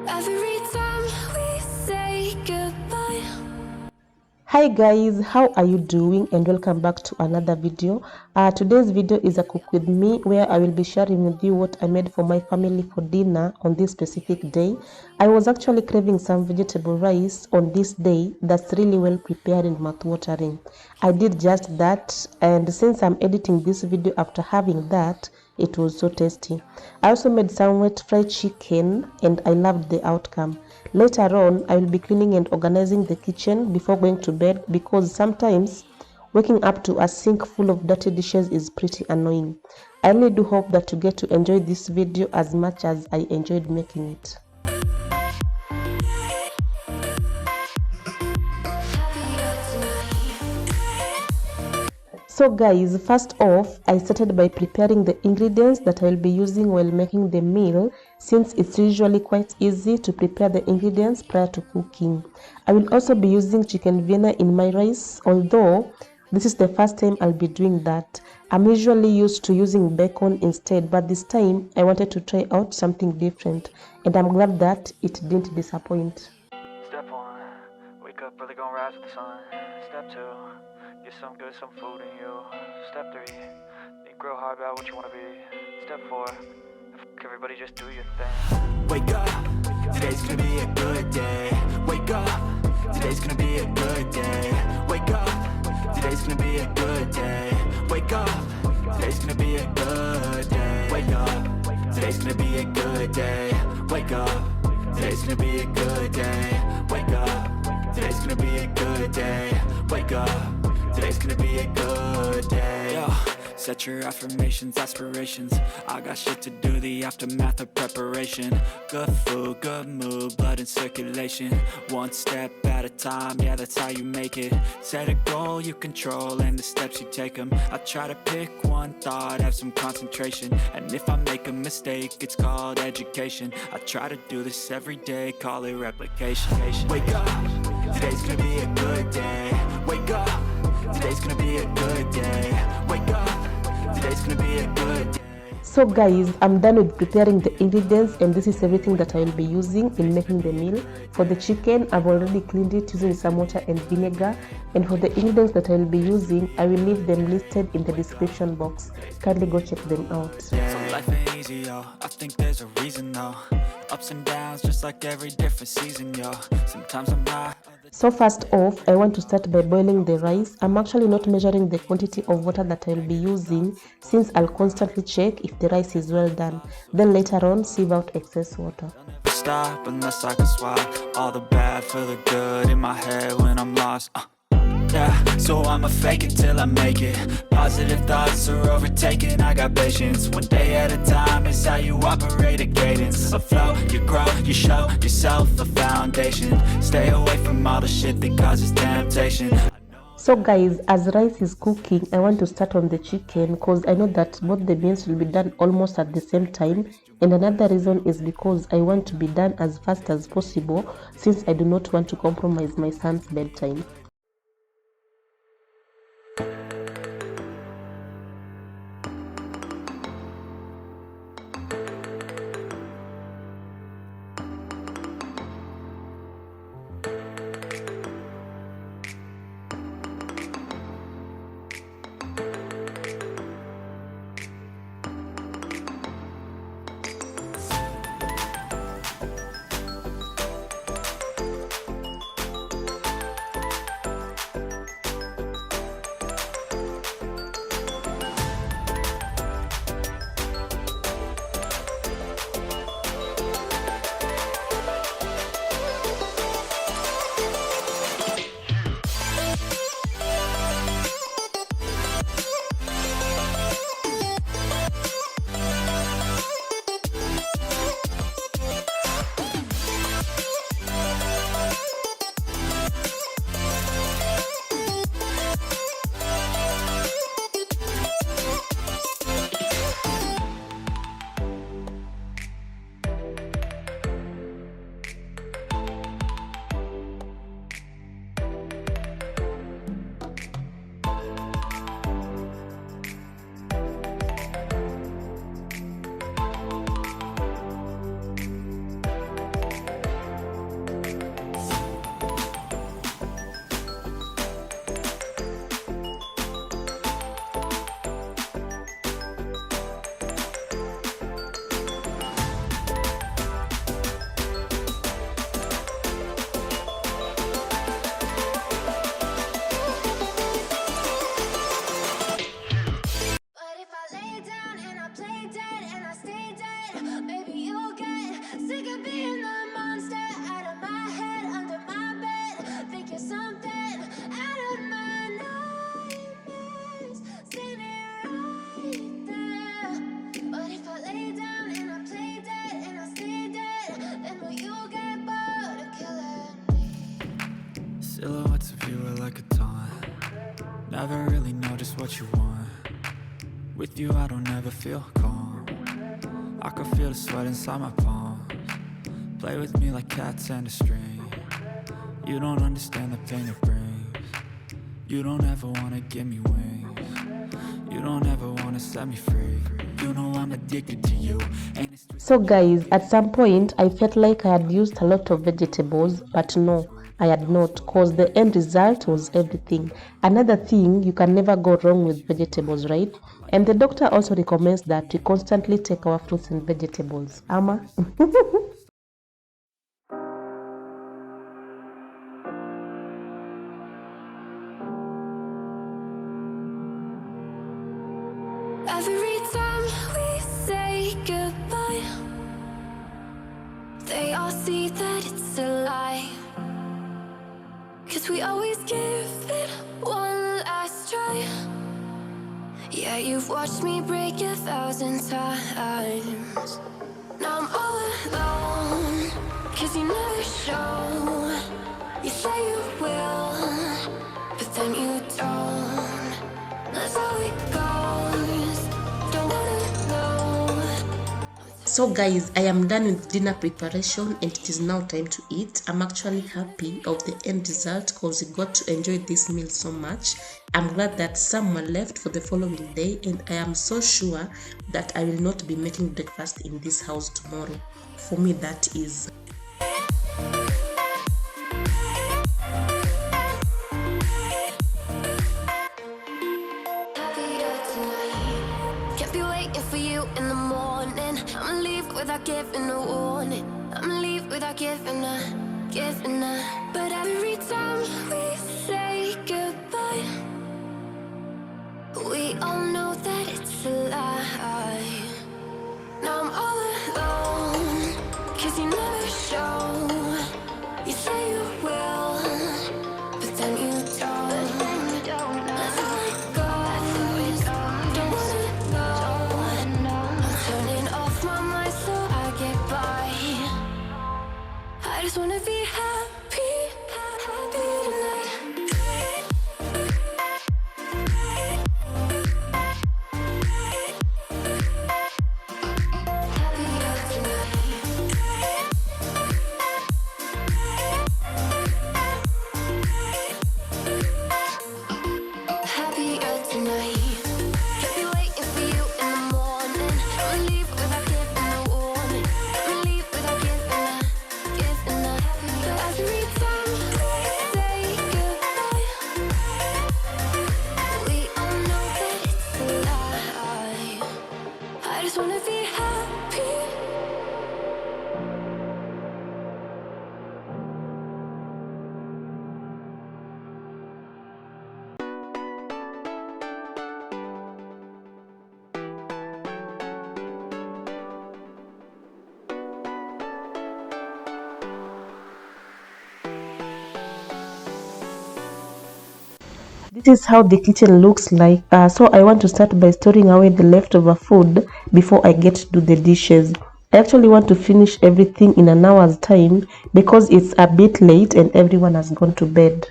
Every time we say goodbye. Hi guys, how are you doing, and welcome back to another video. Today's video is a cook with me, where I will be sharing with you what I made for my family for dinner on this specific day. I was actually craving some vegetable rice on this day that's really well prepared and mouth-watering. I did just that, and since I'm editing this video after having that, it was so tasty. I also made some wet fried chicken and I loved the outcome. Later on, I will be cleaning and organizing the kitchen before going to bed, because sometimes waking up to a sink full of dirty dishes is pretty annoying. I really do hope that you get to enjoy this video as much as I enjoyed making it. So guys, first off, I started by preparing the ingredients that I will be using while making the meal, since it's usually quite easy to prepare the ingredients prior to cooking. I will also be using chicken vinegar in my rice, although this is the first time I'll be doing that. I'm usually used to using bacon instead, but this time I wanted to try out something different, and I'm glad that it didn't disappoint. Step 1, wake up early, gonna rise with the sun. Step 2, get some good, some food in you. Step 3, think real hard about what you wanna be. Step 4, everybody just do your thing. Wake up, today's gonna be a good day. Wake up, today's gonna be a good day. Wake up, today's gonna be a good day. Wake up, today's gonna be a good day. Wake up, today's gonna be a good day. Wake up, today's gonna be a good day. Wake up, today's gonna be a good day. Wake up, today's gonna be a good day. Yo, set your affirmations, aspirations. I got shit to do, the aftermath of preparation. Good food, good mood, blood in circulation. One step at a time, yeah, that's how you make it. Set a goal you control and the steps you take them. I try to pick one thought, have some concentration. And if I make a mistake, it's called education. I try to do this every day, call it replication. Wake up, today's gonna be a good day. Wake up, today's gonna be a good day. Wake up, today's gonna be a good day. So guys, I'm done with preparing the ingredients, and this is everything that I will be using in making the meal. For the chicken, I've already cleaned it using some water and vinegar, and for the ingredients that I will be using, I will leave them listed in the description box. Kindly go check them out. So life ain't easy, yo. I think there's a reason, though. Ups and downs, just like every different season, yo. Sometimes I'm high. So first off, I want to start by boiling the rice. I'm actually not measuring the quantity of water that I will be using, since I'll constantly check if the rice is well done. Then later on, sieve out excess water. Stop unless I can swap all the bad for the good in my head when I'm lost. Yeah, so I'ma fake it till I make it. Positive thoughts are overtaken, I got patience. One day at a time is how you operate a cadence. A flow, you grow, you show yourself a foundation. Stay away from all the shit that causes temptation. So guys, as rice is cooking, I want to start on the chicken, because I know that both the meals will be done almost at the same time. And another reason is because I want to be done as fast as possible, since I do not want to compromise my son's bedtime. Silhouettes of you are like a taunt. Never really know just what you want. With you I don't ever feel calm. I can feel the sweat inside my palms. Play with me like cats and a string. You don't understand the pain it brings. You don't ever wanna give me wings. You don't ever wanna set me free. You know I'm addicted to you. So guys, at some point I felt like I had used a lot of vegetables, but no, I had not, because the end result was everything. Another thing, you can never go wrong with vegetables, right? And the doctor also recommends that we constantly take our fruits and vegetables. Ama? Every time we say goodbye, they all see that it's a lie. 'Cause we always give it one last try. Yeah, you've watched me break 1,000 times. Now I'm all alone, 'cause you never show. You say you will, but then you don't. That's how it goes. Don't wanna know. So guys, I am done with dinner preparation and it is now time to eat. I'm actually happy of the end result because we got to enjoy this meal so much. I'm glad that some were left for the following day, and I am so sure that I will not be making breakfast in this house tomorrow. For me, that is. Can't be waiting for you in the morning. I'ma leave without giving a warning. I'ma leave without giving a. But every time we say goodbye, we all know that it's a lie. Now I'm all alone, 'cause you never show. You say you will, but then you don't. That's how it goes. Don't wanna know. I'm turning off my mind so I get by. I just wanna be happy, happy tonight. Happier tonight. Happier tonight. Can't be waiting for you in the morning. I'ma leave without giving a warning. I'ma leave without giving a. But every time we say goodbye, we all know that it's a lie. I just wanna be happy. This is how the kitchen looks like. So I want to start by storing away the leftover food before I get to do the dishes. I actually want to finish everything in an hour's time because it's a bit late and everyone has gone to bed.